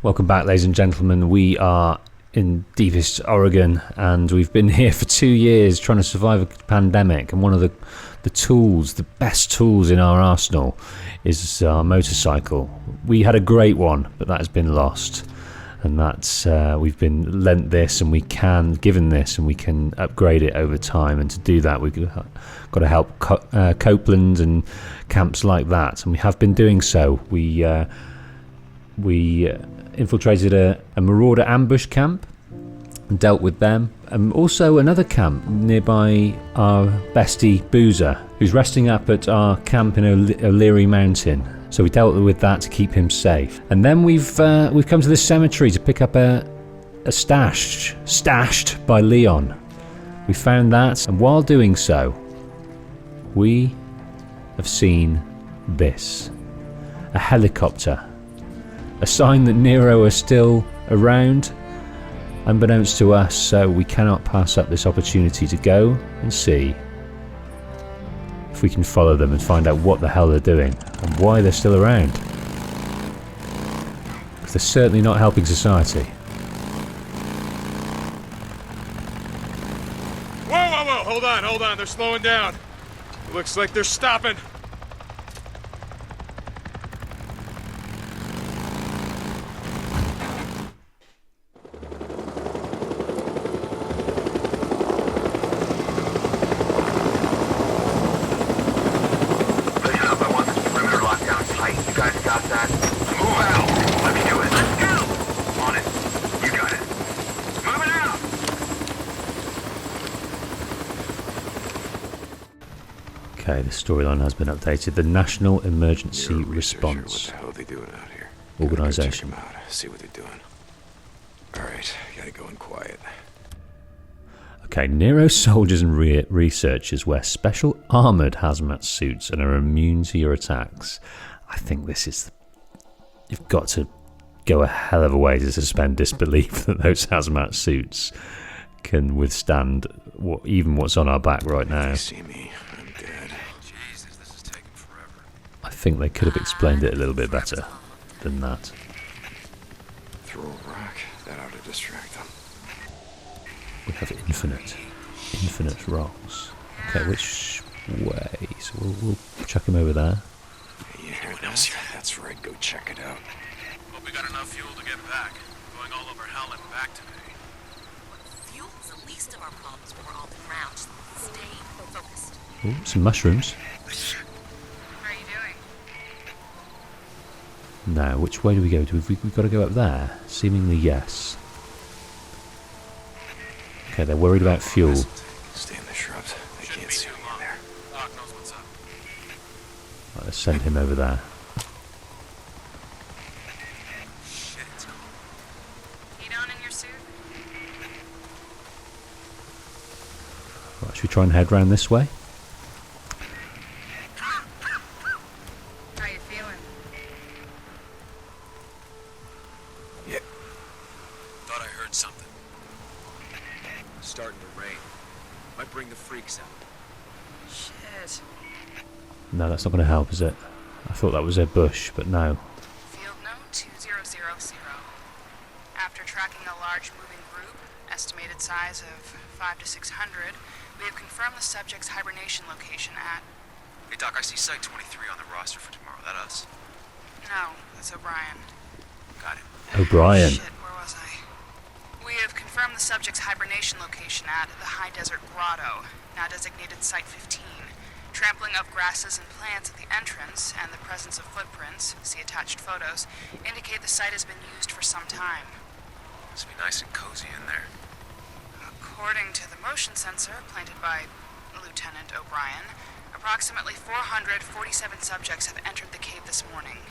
Welcome back, ladies and gentlemen. We are in deepest Oregon, and we've been here for 2 years trying to survive a pandemic. And one of the tools, the best tools in our arsenal, is our motorcycle. We had a great one, but that has been lost. And that's we've been lent this, and we can upgrade it over time. And to do that, we've got to help Copeland and camps like that, and we have been doing so. We infiltrated a marauder ambush camp and dealt with them. Also another camp nearby our bestie Boozer, who's resting up at our camp in O'Leary Mountain. So we dealt with that to keep him safe. And then we've come to this cemetery to pick up a stashed by Leon. We found that, and while doing so, we have seen this. A helicopter. A sign that Nero are still around, unbeknownst to us, so we cannot pass up this opportunity to go and see if we can follow them and find out what the hell they're doing and why they're still around. Because they're certainly not helping society. Whoa, hold on, they're slowing down. It looks like they're stopping. Okay, the storyline has been updated. The National Emergency Response What the hell are they doing out here? Organization. Check them out, see what they're doing. Alright, gotta go in quiet. Okay, Nero soldiers and researchers wear special armoured hazmat suits and are immune to your attacks. I think this is... You've got to go a hell of a way to suspend disbelief that those hazmat suits can withstand even what's on our back right now. You see me, I'm dead. Jesus, this is taking forever. I think they could have explained it a little bit better than that. Throw a rock, that ought to distract them. We have infinite rocks. Okay, which way? So we'll chuck him over there. You hear that? That's right, go check it out. Hope we got enough fuel to get back. Going all over hell and back today. Fuel's the least of our problems when we're on the ground. Just stay focused. Oh, some mushrooms. How are you doing? Now, which way do we go? We've got to go up there? Seemingly yes. Okay, they're worried about fuel. Stay in the shrubs. They Shouldn't can't be see too me long. in there. Doc knows what's up. Right, let's send him over there. Shit, it's cold. Heat on in your suit? Right, should we try and head round this way? How you feeling? Yeah, Thought I heard something. Starting to rain. Might bring the freaks out. Shit. No, that's not going to help, is it? I thought that was a bush, but no. Field note 2000. After tracking a large moving group, estimated size of 500 to 600, we have confirmed the subject's hibernation location at... Hey, Doc, I see Site 23 on the roster for tomorrow. That us? No, that's O'Brien. Got it. O'Brien. Shit, where was I? We have confirmed the subject's hibernation location at the High Desert Grotto, now designated Site 15. Trampling of grasses and plants at the entrance and the presence of footprints, see attached photos, indicate the site has been used for some time. Must be nice and cozy in there. According to the motion sensor planted by Lieutenant O'Brien, approximately 447 subjects have entered the cave this morning.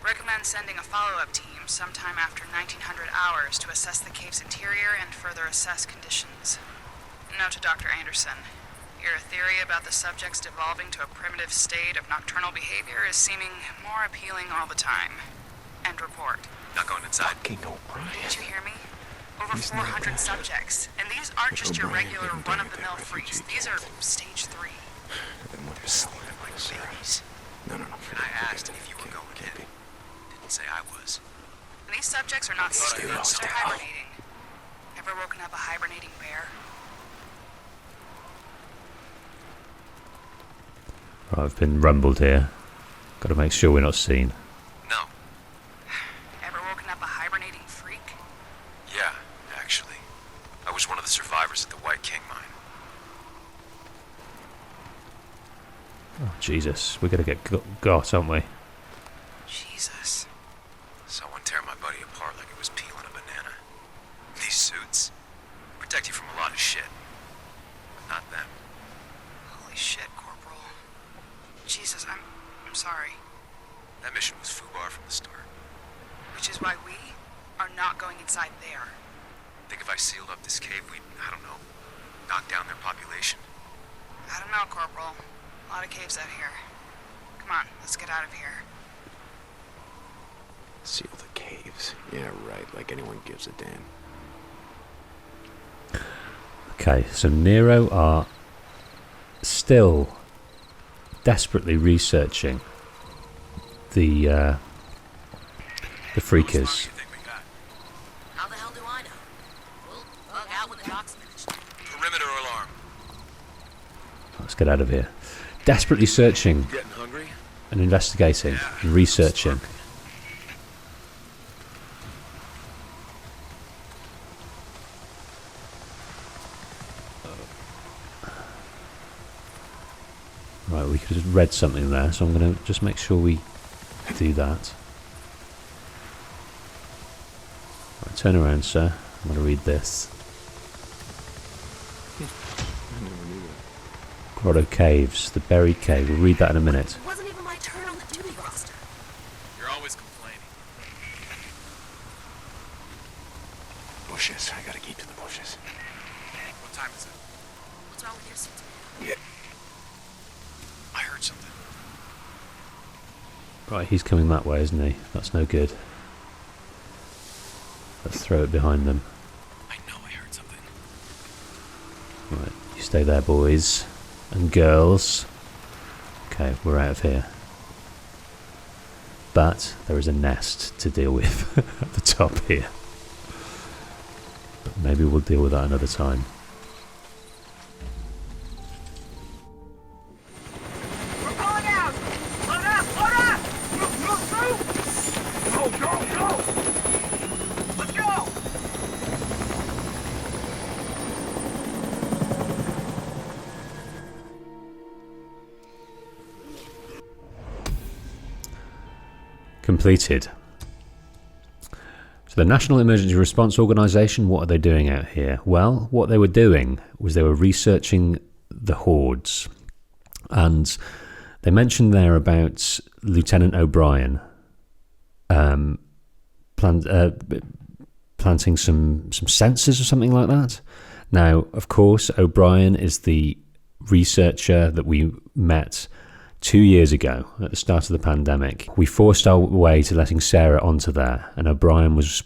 Recommend sending a follow-up team sometime after 1900 hours to assess the cave's interior and further assess conditions. Note to Dr. Anderson. Your theory about the subjects devolving to a primitive state of nocturnal behavior is seeming more appealing all the time. End report. Not going inside. fucking O'Brien. Did you hear me? Over He's not 400 that. subjects. And these aren't just your O'Brien regular didn't run-of-the-mill target that freaks. refugee These are stage 3. Then what the hell? Like babies. No. And I asked if you were going in. Didn't say I was. And these subjects thought I heard something. They're hibernating. Ever woken up a hibernating bear? Right, I've been rumbled here. Got to make sure we're not seen. No. Ever woken up a hibernating freak? Yeah, actually. I was one of the survivors at the White King mine. Oh, Jesus. We're going to get got, aren't we? Jesus. Someone tear my buddy apart like it was peeling a banana. These suits protect you from a lot of shit. But not them. Holy shit, Corporal. Jesus, I'm sorry. That mission was FUBAR from the start. Which is why we are not going inside there. Think if I sealed up this cave, we'd, I don't know, knock down their population? I don't know, Corporal. A lot of caves out here. Come on, let's get out of here. Seal the caves. Yeah, right. Like anyone gives a damn. Okay, so Nero are still desperately researching the freakers. How do you think we got? How the hell do I know? We'll bug out when the doc's finished. Perimeter alarm. Let's get out of here. Desperately searching Getting hungry? and investigating and researching. Right, we could have read something there, so I'm going to just make sure we do that. Right, turn around, sir. I'm going to read this. I never knew that. Grotto Caves, the buried cave. We'll read that in a minute. It wasn't even my turn on the duty roster. You're always complaining. Bushes. I gotta keep to the bushes. What time is it? What's wrong with your suit? Yeah. I heard something. Right, he's coming that way, isn't he? That's no good. Let's throw it behind them. I know I heard something. Right, you stay there, boys and girls. Okay, we're out of here. But there is a nest to deal with at the top here. But maybe we'll deal with that another time. We're pulling out! Load up! Load up! Move through! Go, go, go! Let's go! Completed. So the National Emergency Response Organisation, what are they doing out here? Well, what they were doing was they were researching the hordes. And they mentioned there about Lieutenant O'Brien planting some sensors or something like that. Now, of course, O'Brien is the researcher that we met 2 years ago at the start of the pandemic. We forced our way to letting Sarah onto there, and O'Brien was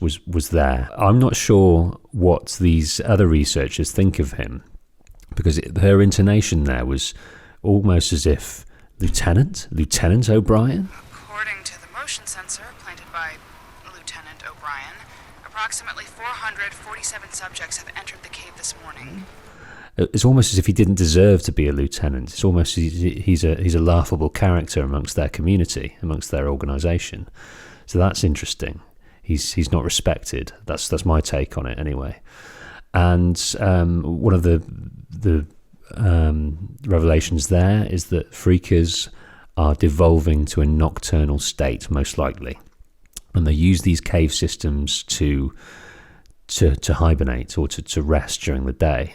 there. I'm not sure what these other researchers think of him, because her intonation there was almost as if Lieutenant O'Brien. According to the motion sensor planted by Lieutenant O'Brien, approximately 447 subjects have entered the cave this morning. It's almost as if he didn't deserve to be a lieutenant. It's almost he's a laughable character amongst their community, amongst their organisation. So that's interesting. He's not respected. That's my take on it anyway. And one of the revelations there is that freakers are devolving to a nocturnal state, most likely, and they use these cave systems to hibernate or to rest during the day.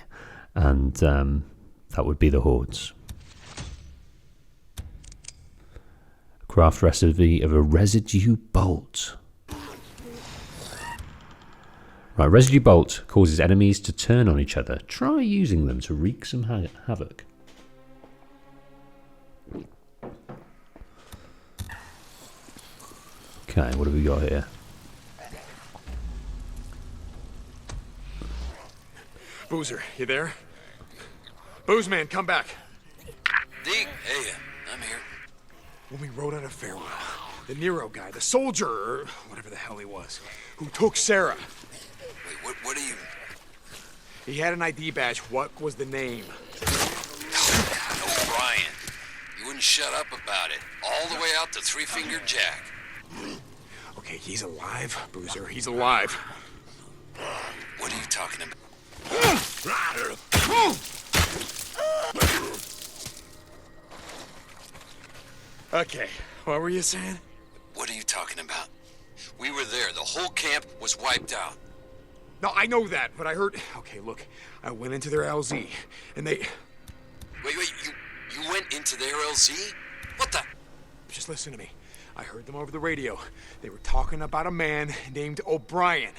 And that would be the hordes. Craft recipe of a residue bolt. Right, residue bolt causes enemies to turn on each other. Try using them to wreak some havoc. Okay, what have we got here? Boozer, you there? Booze man, come back. Deke, hey, I'm here. When we rode out of Farewell, The Nero guy, the soldier, or whatever the hell he was, who took Sarah. Wait, what are you... He had an ID badge. What was the name? O'Brien. You wouldn't shut up about it. All the way out to Three Finger Jack. Okay, he's alive, Boozer. He's alive. What are you talking about? Okay, what were you saying? What are you talking about? We were there. The whole camp was wiped out. No, I know that, but I heard... Okay, look, I went into their LZ, and they... Wait, you went into their LZ? What the... Just listen to me. I heard them over the radio. They were talking about a man named O'Brien.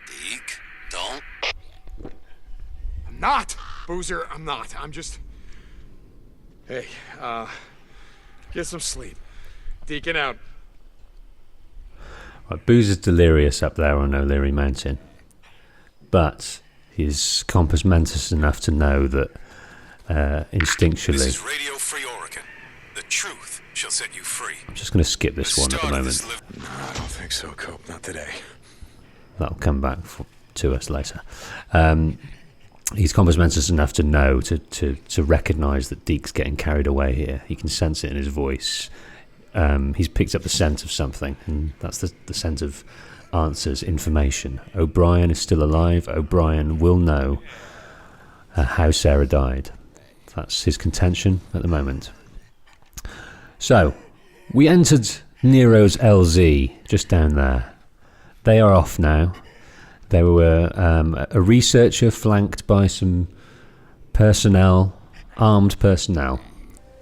Deke, don't... I'm not, Boozer, I'm not. I'm just... Hey, get some sleep. Deacon out. Right, Boozer's delirious up there on O'Leary Mountain. But he's compass mentis enough to know that instinctually... This is Radio Free Oregon. The truth shall set you free. I'm just going to skip this one at the moment. No, I don't think so, Cope. Not today. That'll come back to us later. He's compass mentis enough to know, to recognise that Deke's getting carried away here. He can sense it in his voice. He's picked up the scent of something, and that's the scent of answers, information. O'Brien is still alive. O'Brien will know how Sarah died. That's his contention at the moment. So, we entered Nero's LZ, just down there. They are off now. There were a researcher flanked by some personnel, armed personnel.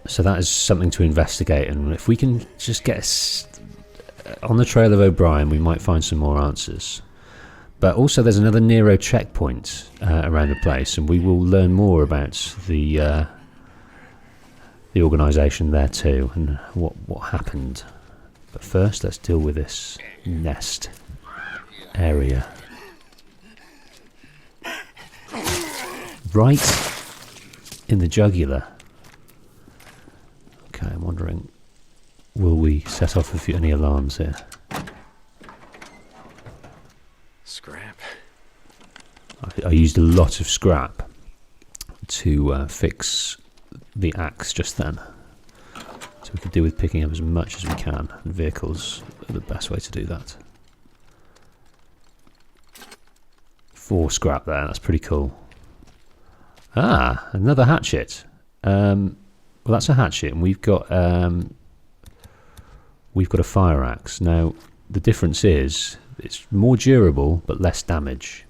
So that is something to investigate, and if we can just get on the trail of O'Brien, we might find some more answers. But also there's another Nero checkpoint around the place, and we will learn more about the organisation there too, and what happened. But first, let's deal with this nest area. Right in the jugular. Okay, I'm wondering, will we set off any alarms here? Scrap. I used a lot of scrap to fix the axe just then. So we could do with picking up as much as we can, and vehicles are the best way to do that. 4 scrap there, that's pretty cool. Ah, another hatchet. Well, that's a hatchet, and we've got a fire axe. Now, the difference is it's more durable but less damage.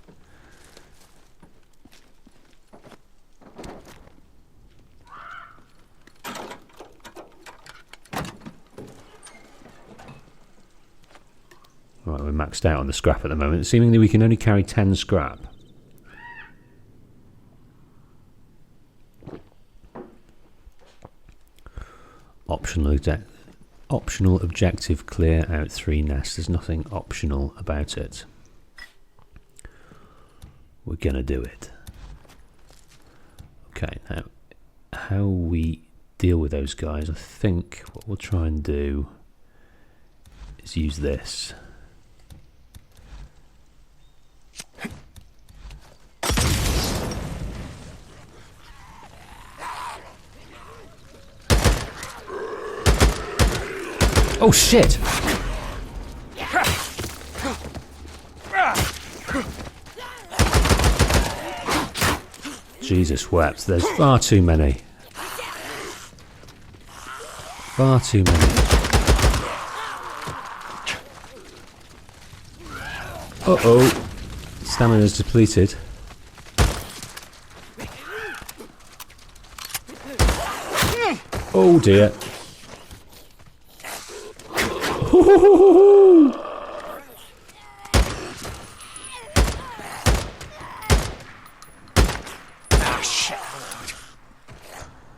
Right, we're maxed out on the scrap at the moment. Seemingly we can only carry 10 scrap. Optional objective, clear out 3 nests. There's nothing optional about it. We're gonna do it. Okay, now how we deal with those guys, I think what we'll try and do is use this. Oh shit! Jesus wept. There's far too many. Far too many. Uh-oh. Stamina's depleted. Oh dear.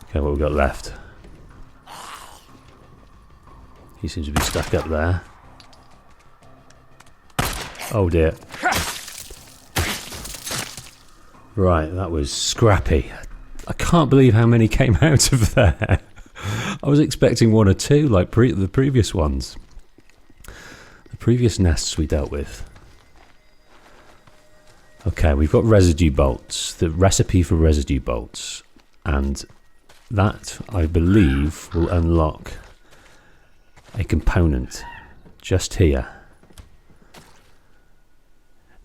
Okay, what we've got left. He seems to be stuck up there. Oh dear. Right, that was scrappy. I can't believe how many came out of there. I was expecting one or two, like the previous ones. The previous nests we dealt with. Okay, we've got residue bolts. The recipe for residue bolts. And that, I believe, will unlock a component just here.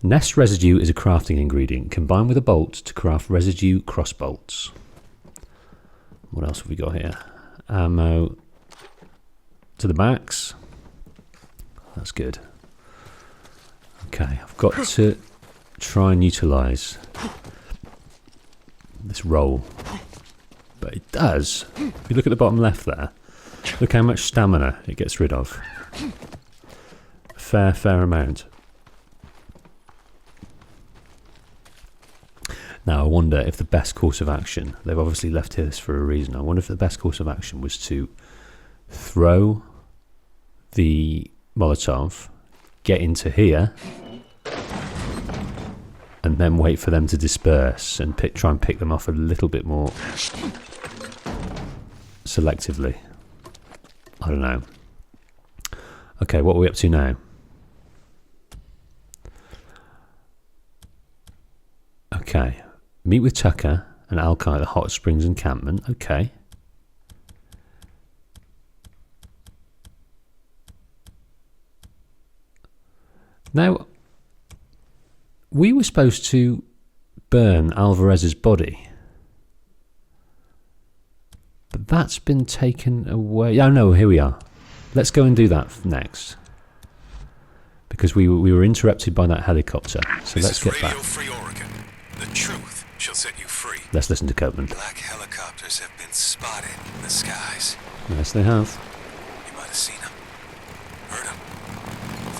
Nest residue is a crafting ingredient. Combined with a bolt to craft residue cross bolts. What else have we got here? Ammo to the max. That's good. Okay, I've got to try and utilise this roll. But it does. If you look at the bottom left there, look how much stamina it gets rid of. A fair amount. Now, I wonder if the best course of action, they've obviously left this for a reason, I wonder if the best course of action was to throw the Molotov, get into here, and then wait for them to disperse and try and pick them off a little bit more selectively. I don't know. Okay, what are we up to now? Okay. Meet with Tucker and Alki at the Hot Springs encampment. Okay. Now, we were supposed to burn Alvarez's body. But that's been taken away. Oh no, here we are. Let's go and do that next. Because we were interrupted by that helicopter. So let's get back. Free Oregon. The truth shall set you free. Let's listen to Copeland. Black helicopters have been spotted in the skies. Yes, they have. You might have seen them. Heard them.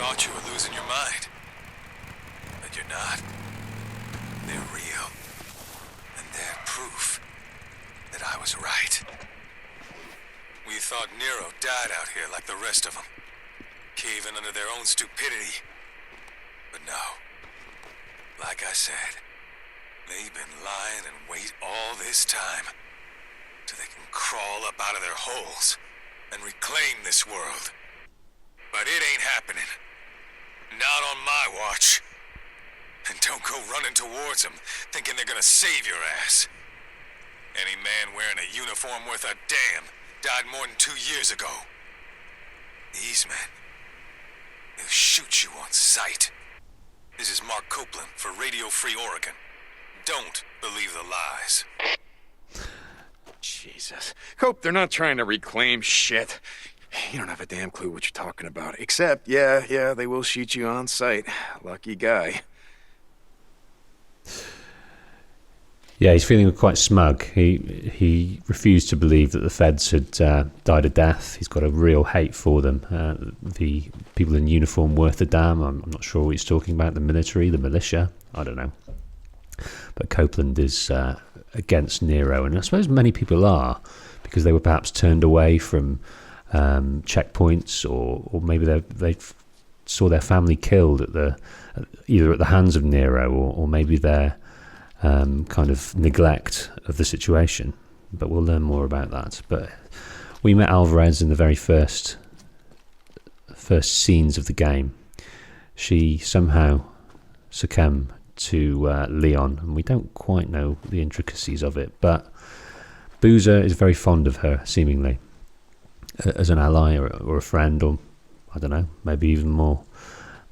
Thought you were losing your mind. But you're not. They're real. And they're proof that I was right. We thought Nero died out here like the rest of them. Caving under their own stupidity. But no. Like I said, they've been lying in wait all this time. Till they can crawl up out of their holes and reclaim this world. But it ain't happening. Not on my watch. And don't go running towards them, thinking they're gonna save your ass. Any man wearing a uniform worth a damn died more than 2 years ago. These men, they'll shoot you on sight. This is Mark Copeland for Radio Free Oregon. Don't believe the lies. Jesus. Cope, they're not trying to reclaim shit. You don't have a damn clue what you're talking about. Except, yeah, they will shoot you on sight. Lucky guy. Yeah, he's feeling quite smug. He refused to believe that the feds had died a death. He's got a real hate for them. The people in uniform worth a damn. I'm not sure what he's talking about. The military, the militia. I don't know. But Copeland is against Nero, and I suppose many people are, because they were perhaps turned away from checkpoints, or maybe they saw their family killed either at the hands of Nero, or maybe their kind of neglect of the situation. But we'll learn more about that. But we met Alvarez in the very first scenes of the game. She somehow succumbed to Leon, and we don't quite know the intricacies of it, but Boozer is very fond of her, seemingly, as an ally or a friend, or I don't know, maybe even more.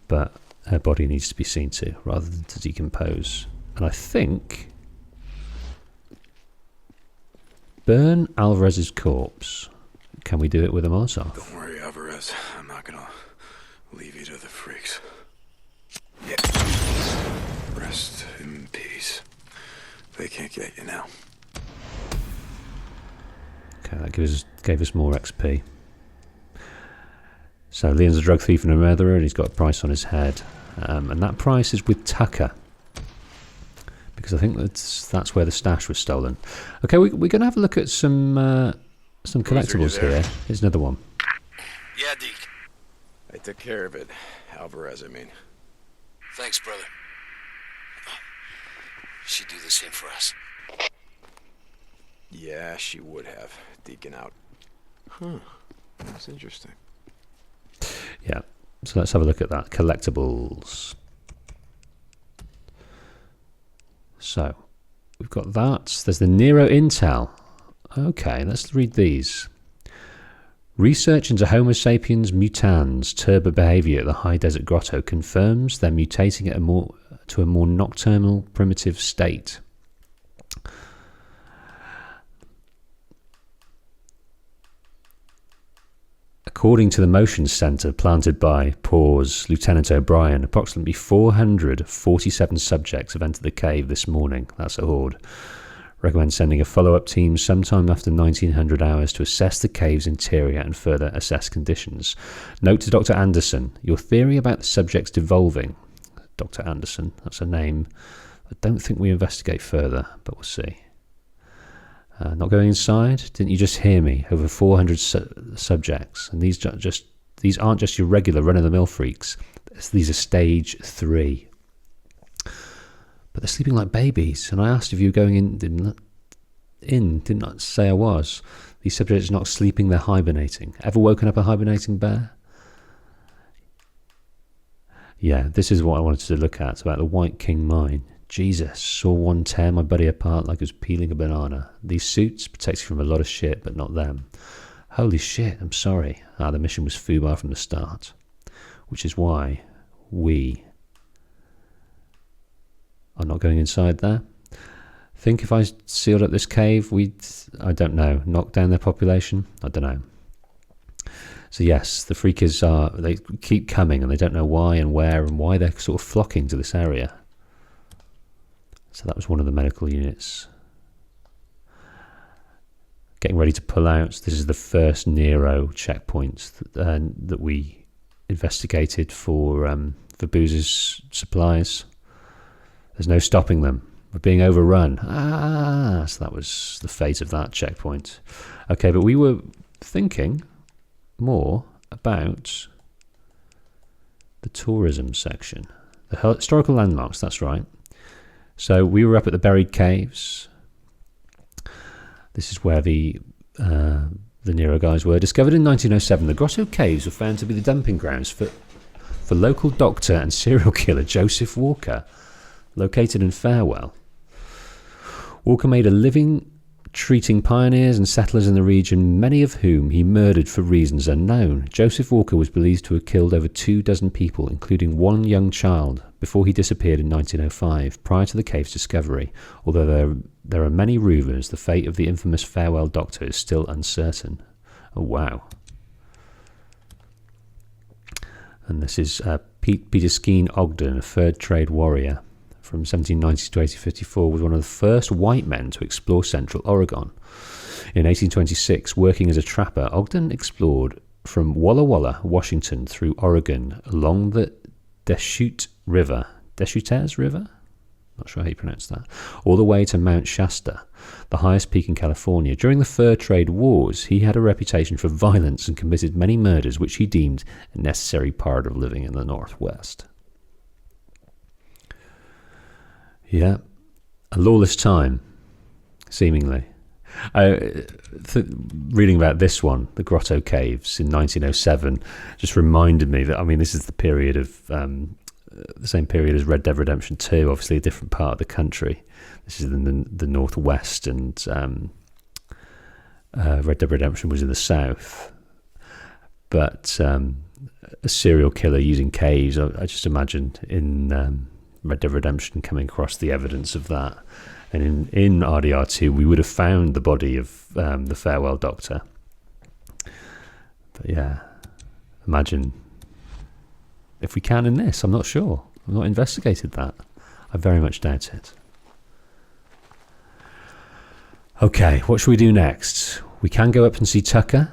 But her body needs to be seen to, rather than to decompose. And I think burn Alvarez's corpse. Can we do it with a Molotov? Don't worry, Alvarez. I'm not gonna leave you to the freaks. Yeah. Rest in peace. They can't get you now. Okay, that gave us more XP. So Leon's a drug thief and a murderer, and he's got a price on his head. And that price is with Tucker. Because I think that's where the stash was stolen. Okay, we're going to have a look at some collectibles here. Here's another one. Yeah, Deke. I took care of it. Alvarez, I mean. Thanks, brother. She'd do the same for us. Yeah, she would have. Deacon out. Huh. That's interesting. Yeah. So let's have a look at that. Collectibles. So we've got that. There's the Nero Intel. Okay, let's read these. Research into Homo sapiens mutans' turbo behavior at the High Desert Grotto confirms they're mutating at to a more nocturnal, primitive state. According to the motion center planted by Lieutenant O'Brien, approximately 447 subjects have entered the cave this morning. That's a horde. Recommend sending a follow-up team sometime after 1900 hours to assess the cave's interior and further assess conditions. Note to Dr. Anderson, your theory about the subjects devolving. Dr. Anderson, that's a name I don't think we investigate further, but we'll see. Not going inside? Didn't you just hear me? Over 400 subjects, and these aren't just your regular run-of-the-mill freaks. These are stage 3. But they're sleeping like babies, and I asked if you were going in. Did not say I was. These subjects are not sleeping; they're hibernating. Ever woken up a hibernating bear? Yeah, this is what I wanted to look at. It's about the White King Mine. Jesus, saw one tear my buddy apart like it was peeling a banana. These suits protect you from a lot of shit, but not them. Holy shit, I'm sorry. The mission was FUBAR from the start. Which is why we are not going inside there. Think if I sealed up this cave, I don't know, knock down their population? I don't know. So yes, the freakers they keep coming and they don't know why and where and why they're sort of flocking to this area. So that was one of the medical units. Getting ready to pull out. This is the first Nero checkpoint that we investigated for Boozer's supplies. There's no stopping them. We're being overrun. So that was the fate of that checkpoint. Okay, but we were thinking more about the tourism section. The historical landmarks, that's right. So we were up at the buried caves. This is where the Nero guys were. Discovered in 1907, the Grotto Caves were found to be the dumping grounds for local doctor and serial killer Joseph Walker, located in Farewell. Walker made a living treating pioneers and settlers in the region, many of whom he murdered for reasons unknown. Joseph Walker was believed to have killed over 24 people, including one young child, before he disappeared in 1905, prior to the cave's discovery. Although there are many rumours, the fate of the infamous Farewell Doctor is still uncertain. Oh, wow. And this is Peter Skeen Ogden, a third trade warrior from 1790 to 1854, was one of the first white men to explore central Oregon. In 1826, working as a trapper, Ogden explored from Walla Walla, Washington, through Oregon, along the Deschutes River. Not sure how you pronounce that. All the way to Mount Shasta, the highest peak in California. During the fur trade wars, he had a reputation for violence and committed many murders, which he deemed a necessary part of living in the Northwest. Yeah, a lawless time, seemingly. Reading about this one, the Grotto Caves in 1907, just reminded me that, this is the period of the same period as Red Dead Redemption 2, obviously a different part of the country. This is in the northwest, and Red Dead Redemption was in the south. But a serial killer using caves, I just imagined in Red Dead Redemption coming across the evidence of that. And in RDR2, we would have found the body of the Farewell Doctor. But yeah, imagine if we can in this. I'm not sure. I've not investigated that. I very much doubt it. Okay, what should we do next? We can go up and see Tucker.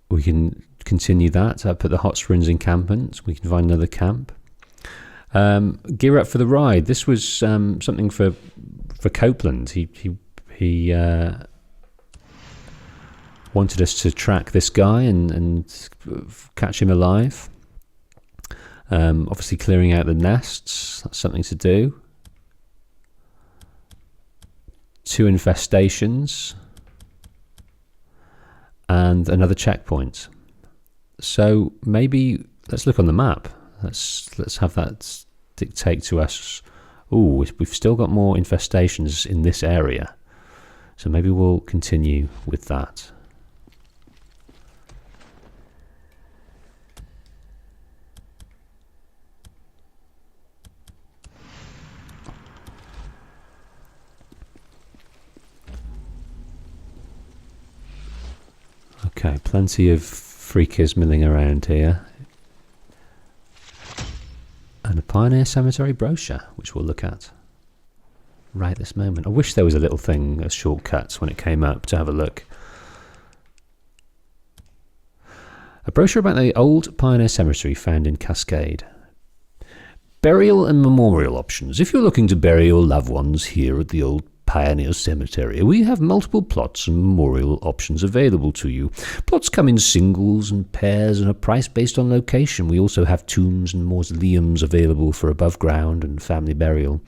We can continue that up at the Hot Springs encampment. We can find another camp. Gear up for the ride. This was something for Copeland. He wanted us to track this guy and catch him alive. Obviously clearing out the nests. That's something to do. 2 infestations. and another checkpoint. So maybe let's look on the map. Let's have that dictate to us. Oh, we've still got more infestations in this area. So maybe we'll continue with that. Okay, plenty of freakers milling around here. And a Pioneer Cemetery brochure, which we'll look at right this moment. I wish there was a little thing, a shortcut, when it came up to have a look. A brochure about the old Pioneer Cemetery found in Cascade. Burial and memorial options. If you're looking to bury your loved ones here at the old Pioneer Cemetery, we have multiple plots and memorial options available to you. Plots come in singles and pairs and are priced based on location. We also have tombs and mausoleums available for above ground and family burial.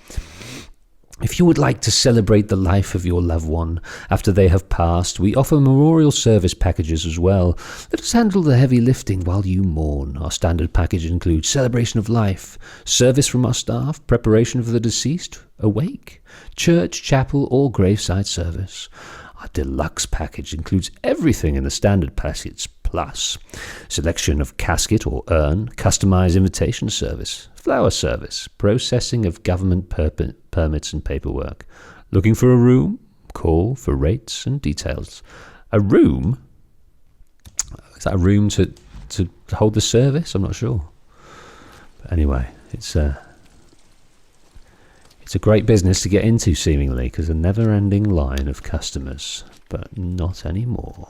If you would like to celebrate the life of your loved one after they have passed, we offer memorial service packages as well. Let us handle the heavy lifting while you mourn. Our standard package includes celebration of life, service from our staff, preparation for the deceased, a wake, church, chapel, or graveside service. Our deluxe package includes everything in the standard package plus selection of casket or urn, customized invitation service, flower service, processing of government permits and paperwork. Looking for a room? Call for rates and details. A room? Is that a room to hold the service? I'm not sure. But anyway, it's a great business to get into, seemingly, because a never-ending line of customers, but not anymore.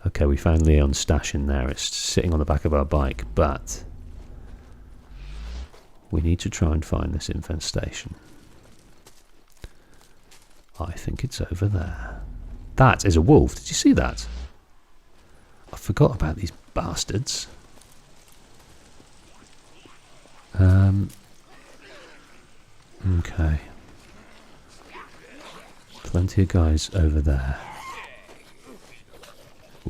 Okay, we found Leon's stash in there. It's sitting on the back of our bike, but we need to try and find this infestation. I think it's over there. That is a wolf. Did you see that? I forgot about these bastards. Okay. Plenty of guys over there.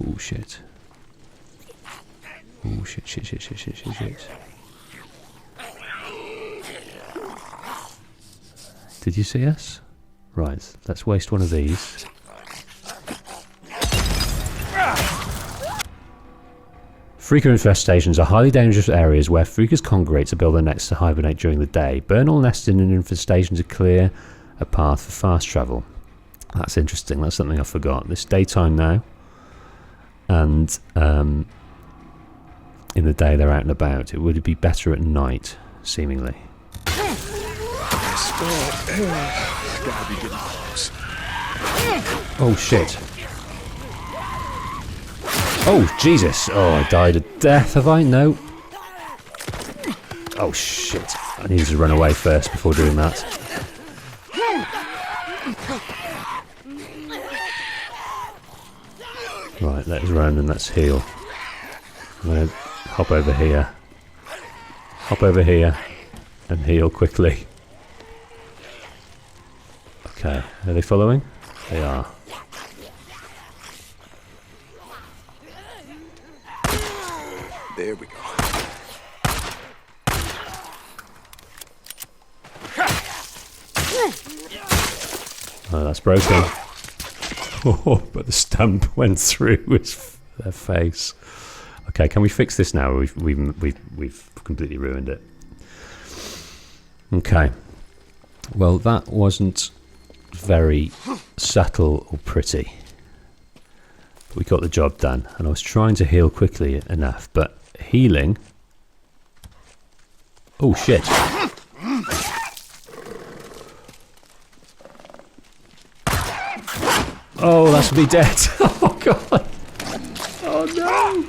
Oh shit. Oh shit. Did you see us? Right, let's waste one of these. Freaker infestations are highly dangerous areas where freakers congregate to build their nests to hibernate during the day. Burn all nesting in infestations to clear a path for fast travel. That's interesting. That's something I forgot. It's daytime now. And in the day they're out and about. It would be better at night, seemingly. Gotta be getting close. Oh shit. Oh Jesus. Oh, I died of death, have I? No. Oh shit. I needed to run away first before doing that. Right, let's run and let's heal. I'm going to hop over here. Hop over here and heal quickly. Okay, are they following? They are. There we go. Oh, that's broken. Oh, but the stump went through their face. Okay, can we fix this now? We've completely ruined it. Okay. Well, that wasn't very subtle or pretty. But we got the job done, and I was trying to heal quickly enough, but healing... Oh, shit. Oh, that's me dead. Oh, God. Oh, no.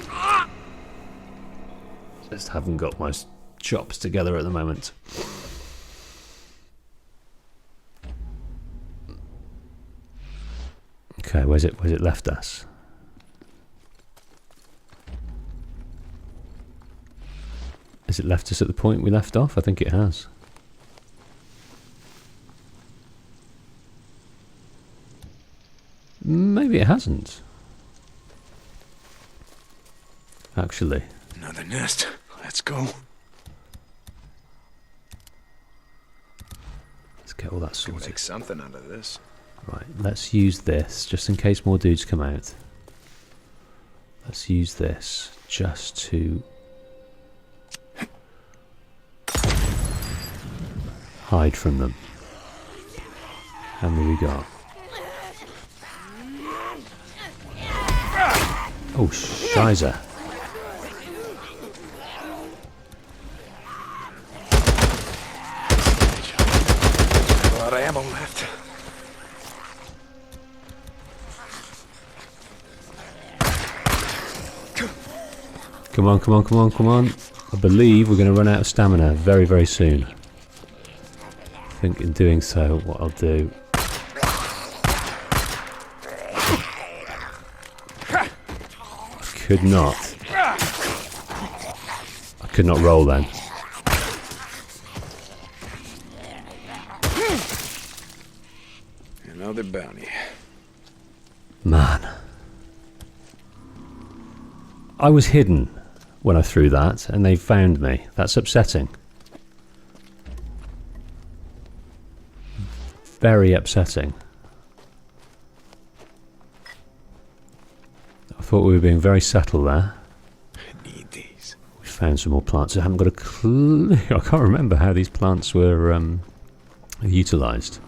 Just haven't got my chops together at the moment. Okay, where's it left us? Has it left us at the point we left off? I think it has. Maybe it hasn't. actually. Another nest. Let's go. Let's get all that Can sorted. make something out of this. Right, let's use this, just in case more dudes come out. Let's use this, just to... hide from them. How many we got? Oh, shizer. A lot of ammo left. Come on, come on, come on, come on. I believe we're going to run out of stamina very, very soon. I think in doing so, what I'll do... I could not roll then. Another bounty. Man. I was hidden when I threw that, and they found me. That's upsetting. Very upsetting. I thought we were being very subtle there. I need these. We found some more plants. I haven't got a clue. I can't remember how these plants were utilised.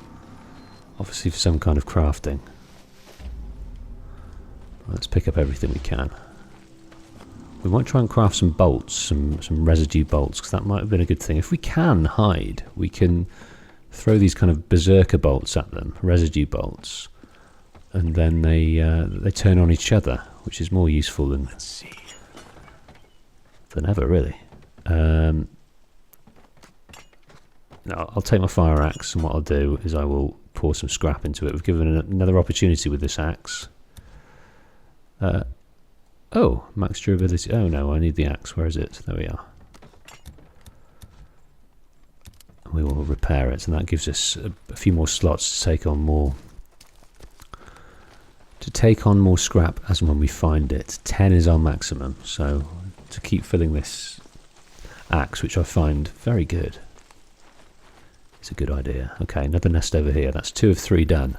Obviously for some kind of crafting. Let's pick up everything we can. We might try and craft some bolts, some residue bolts, because that might have been a good thing. If we can hide, we can throw these kind of berserker bolts at them, residue bolts, and then they turn on each other, which is more useful than ever, really. No, I'll take my fire axe, and what I'll do is I will pour some scrap into it. We've given another opportunity with this axe. Oh, max durability. Oh no, I need the axe. Where is it? There we are. We will repair it, and that gives us a few more slots to take on more. To take on more scrap as and when we find it. 10 is our maximum, so to keep filling this axe, which I find very good. It's a good idea. Okay, another nest over here. That's 2 of 3 done.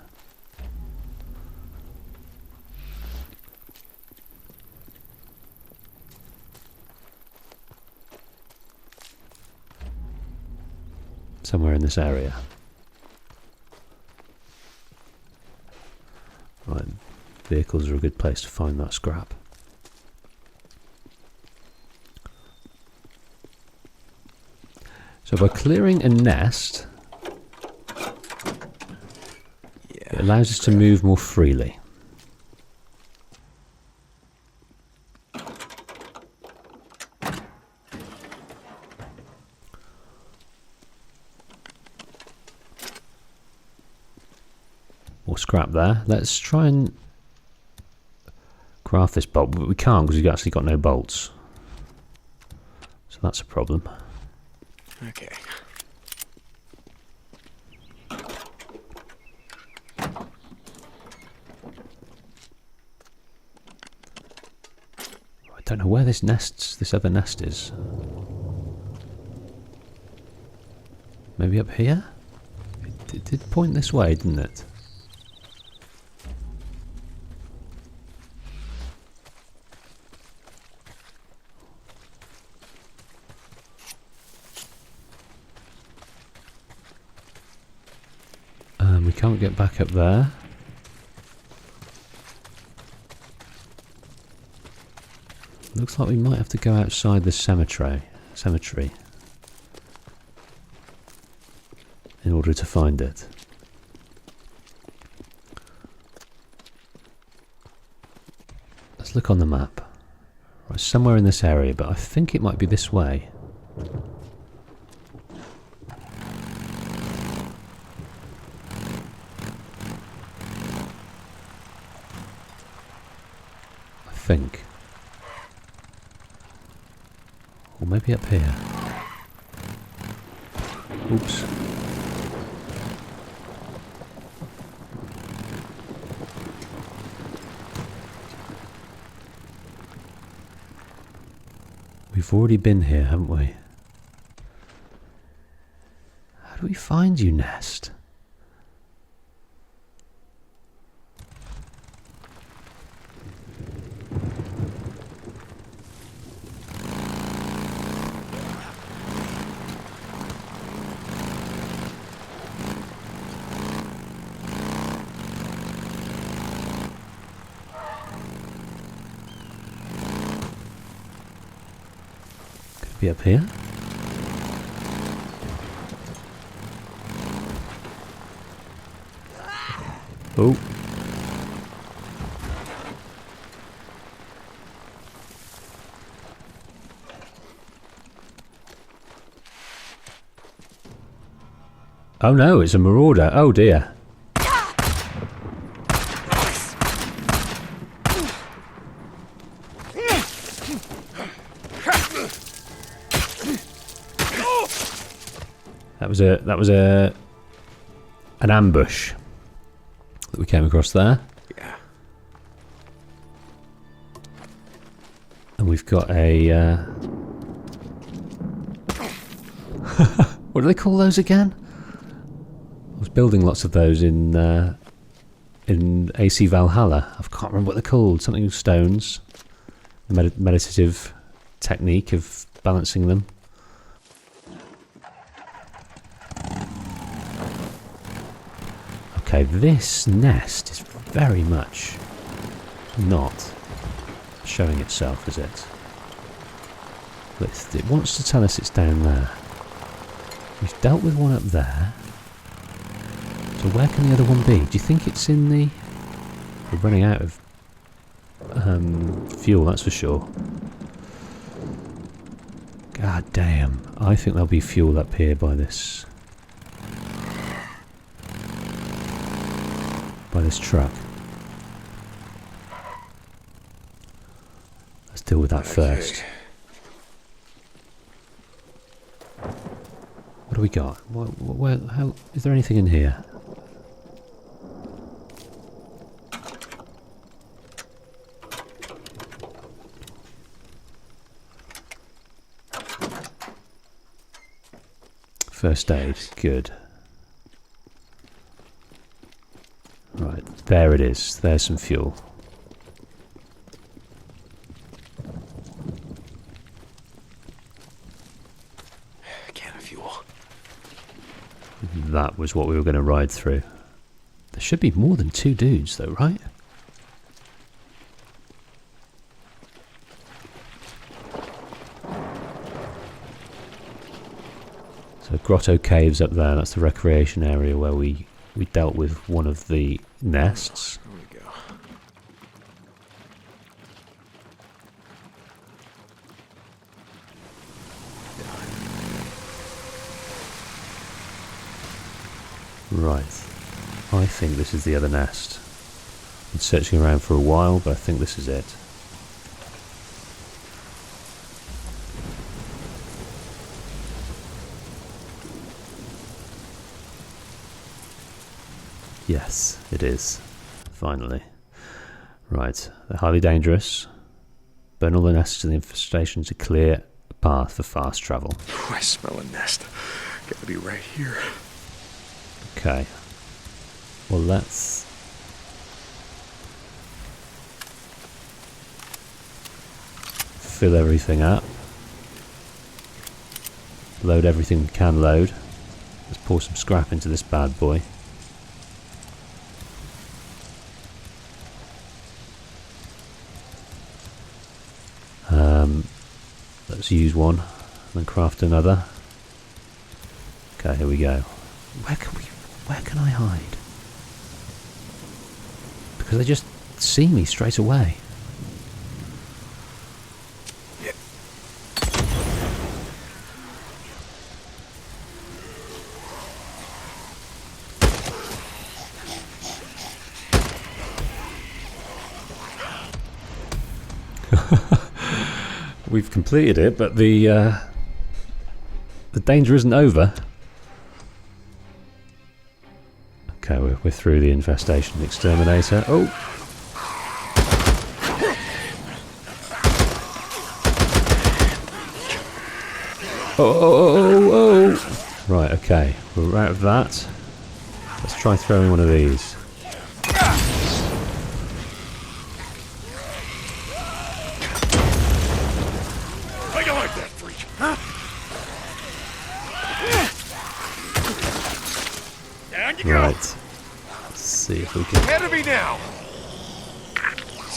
Somewhere in this area. Right, vehicles are a good place to find that scrap. So by clearing a nest, it allows us to move more freely. More scrap there. Let's try and craft this bolt, but we can't because we've actually got no bolts. So that's a problem. Okay. I don't know where this other nest is. Maybe up here? It did point this way, didn't it? We can't get back up there. Looks like we might have to go outside the cemetery in order to find it. Let's look on the map. Right, somewhere in this area, but I think it might be this way. Think. Or maybe up here. Oops. We've already been here, haven't we? How do we find you, Nest? Be up here. Oh. Oh no, it's a marauder. Oh dear. That was an ambush that we came across there. Yeah. And we've got a what do they call those again? I was building lots of those in AC Valhalla. I can't remember what they're called. Something with stones. Meditative technique of balancing them. Okay, this nest is very much not showing itself, is it? It wants to tell us it's down there. We've dealt with one up there. So where can the other one be? Do you think it's in the... We're running out of fuel, that's for sure. God damn. I think there'll be fuel up here by this... truck. Let's deal with that first. What do we got? How is there anything in here? First aid, good. Right, there it is. There's some fuel. Can of fuel. That was what we were going to ride through. There should be more than 2 dudes though, right? So Grotto Caves up there, that's the recreation area where we dealt with one of the nests. There we go. Right. I think this is the other nest. Been searching around for a while, but I think this is it. Yes, it is. Finally. Right. They're highly dangerous. Burn all the nests and the infestation to clear a path for fast travel. Oh, I smell a nest. Gotta be right here. Okay. Well, let's... fill everything up. Load everything we can load. Let's pour some scrap into this bad boy. Let's use one, and then craft another. Okay, here we go. Where can I hide? Because they just see me straight away. Yeah. We've completed it, but the danger isn't over. Okay, we're through the infestation exterminator. Oh! Oh. Right, okay. We're out of that. Let's try throwing one of these. How you like that, freak? Huh? Down you go. Right. Let's see if we can Ahead of me now.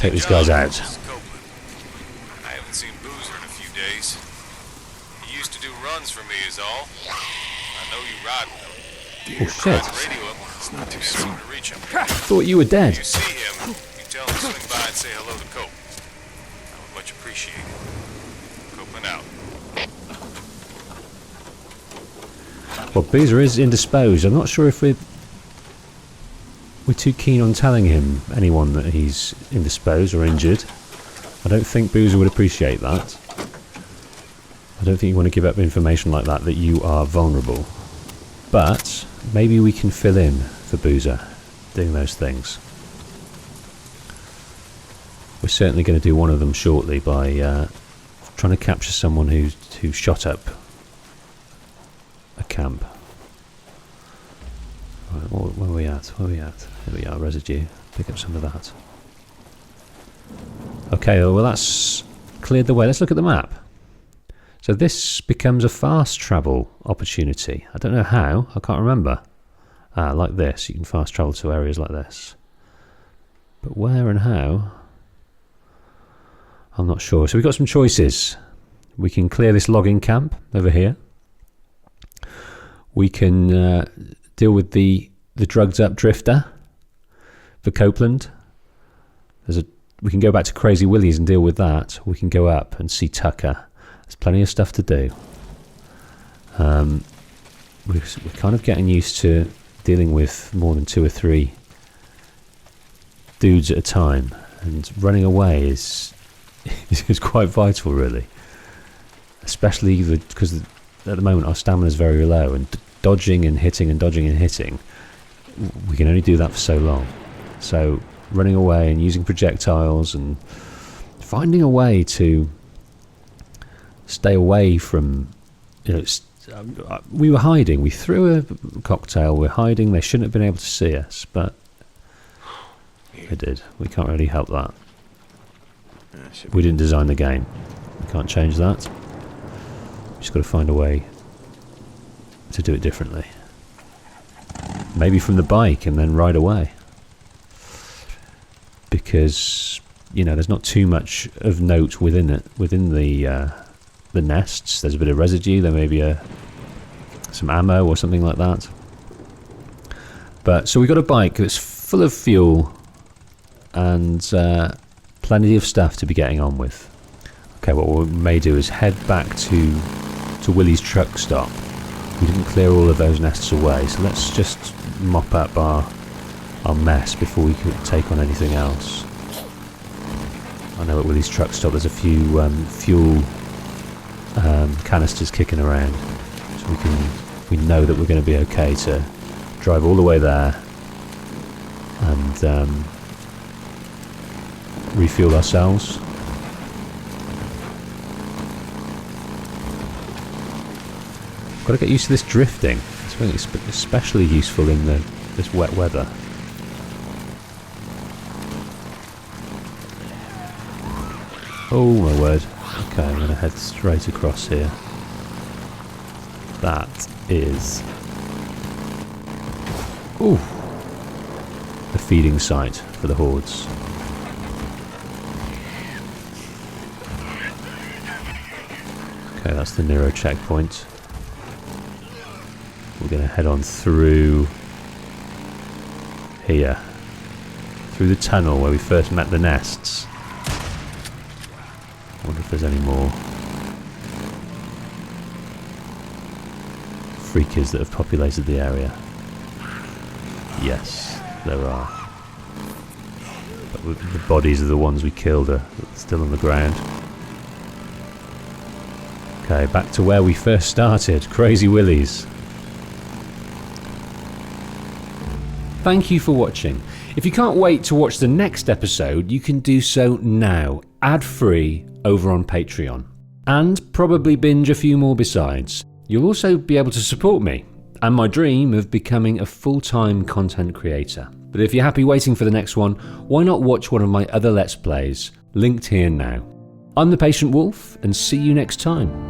take these guys out. I haven't seen Boozer in a few days. He used to do runs for me is all. I know you ride with him. Oh shit. Radio up. It's not too soon to reach him. Thought you were If dead. you see him, you tell him to swing by and say hello to Cope. I would much appreciate it. Copeland out. Well, Boozer is indisposed. I'm not sure if we're too keen on telling him, anyone, that he's indisposed or injured. I don't think Boozer would appreciate that. I don't think you want to give up information like that you are vulnerable. But maybe we can fill in for Boozer doing those things. We're certainly going to do one of them shortly by trying to capture someone who shot up a camp. Right, where are we at? Where are we at? Here we are, residue. Pick up some of that. Okay, well that's cleared the way. Let's look at the map. So this becomes a fast travel opportunity. I don't know how, I can't remember. Like this, you can fast travel to areas like this. But where and how? I'm not sure. So we've got some choices. We can clear this logging camp over here. We can deal with the drugged up drifter for Copeland. We can go back to Crazy Willie's and deal with that. We can go up and see Tucker. There's plenty of stuff to do. We're kind of getting used to dealing with more than 2 or 3 dudes at a time, and running away is quite vital, really. Especially because at the moment our stamina is very low, and dodging and hitting and dodging and hitting, we can only do that for so long. So running away and using projectiles and finding a way to stay away from, we were hiding. We threw a cocktail. We're hiding. They shouldn't have been able to see us, but they did. We can't really help that. We didn't design the game. We can't change that. We just got to find a way to do it differently. Maybe from the bike and then ride away. Because, there's not too much of note within it, within the nests. There's a bit of residue. There may be some ammo or something like that. But so we've got a bike that's full of fuel and plenty of stuff to be getting on with. Okay, what we may do is head back to Willie's truck stop. We didn't clear all of those nests away, so let's just mop up our mess before we could take on anything else. I know at Willie's truck stop there's a few fuel canisters kicking around, so we know that we're going to be okay to drive all the way there and refuel ourselves. Got to get used to this drifting. It's really especially useful in this wet weather. Oh my word. Okay, I'm going to head straight across here. That is... ooh, the feeding site for the hordes. Okay, that's the Nero checkpoint. We're going to head on through here. Through the tunnel where we first met the nests. I wonder if there's any more freakers that have populated the area. Yes, there are. But the bodies of the ones we killed are still on the ground. Okay, back to where we first started, Crazy Willie's. Thank you for watching. If you can't wait to watch the next episode, you can do so now, ad-free, over on Patreon. and probably binge a few more besides. You'll also be able to support me and my dream of becoming a full-time content creator. But if you're happy waiting for the next one, why not watch one of my other Let's Plays, linked here now. I'm the Patient Wolf, and see you next time.